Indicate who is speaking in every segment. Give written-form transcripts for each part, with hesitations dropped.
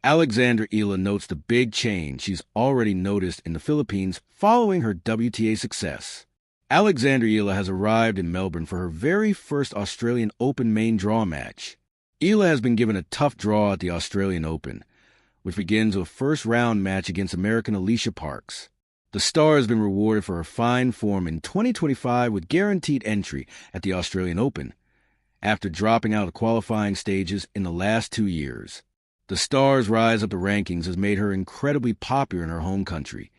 Speaker 1: Alexandra Eala notes the big change she's already noticed in the Philippines following her WTA success. Alexandra Eala has arrived in Melbourne for her very first Australian Open main draw match. Eala has been given a tough draw at the Australian Open, which begins with a first-round match against American Alycia Parks. The star has been rewarded for her fine form in 2025 with guaranteed entry at the Australian Open, after dropping out of qualifying stages in the last 2 years. The star's rise up the rankings has made her incredibly popular in her home country,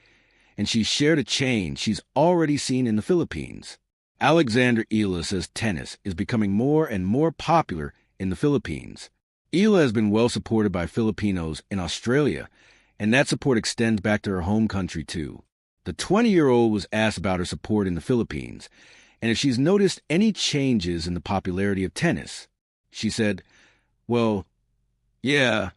Speaker 1: and she's shared a change she's already seen in the Philippines. Alexandra Eala says tennis is becoming more and more popular in the Philippines. Eala has been well supported by Filipinos in Australia, and that support extends back to her home country too. The 20-year-old was asked about her support in the Philippines, and if she's noticed any changes in the popularity of tennis. She said, "Well, yeah,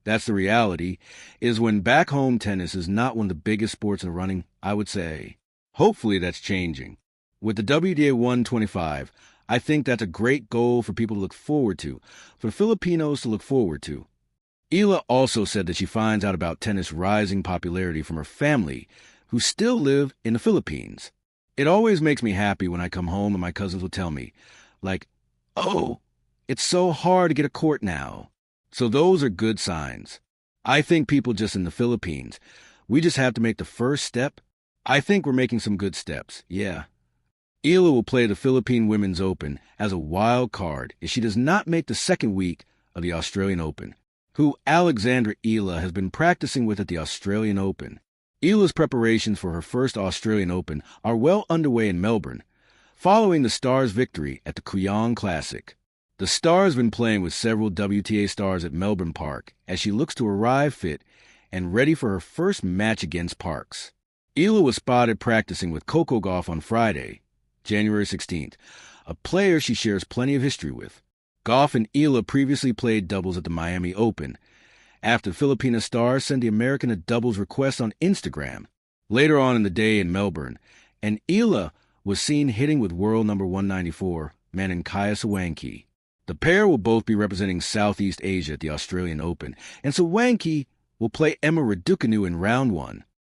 Speaker 1: that's the reality, is when back home tennis is not one of the biggest sports in running, I would say. Hopefully that's changing. With the WTA 125, I think that's a great goal for people to look forward to, for Filipinos to look forward to." Eala also said that she finds out about tennis' rising popularity from her family, who still live in the Philippines. "It always makes me happy when I come home and my cousins will tell me, like, 'Oh, it's so hard to get a court now.' So those are good signs. I think people just in the Philippines, we just have to make the first step. I think we're making some good steps, yeah." Eala will play the Philippine Women's Open as a wild card if she does not make the second week of the Australian Open, who Alexandra Eala has been practicing with at the Australian Open. Eala's preparations for her first Australian Open are well underway in Melbourne, following the star's victory at the Kooyong Classic. The star has been playing with several WTA stars at Melbourne Park as she looks to arrive fit and ready for her first match against Parks. Eala was spotted practicing with Coco Gauff on Friday, January 16th, a player she shares plenty of history with. Gauff and Eala previously played doubles at the Miami Open, after the Filipina star sent the American a doubles request on Instagram. Later on in the day in Melbourne, and Eala was seen hitting with world number 194, Kaya Sawanki. The pair will both be representing Southeast Asia at the Australian Open, and Sawanki will play Emma Raducanu in round 1.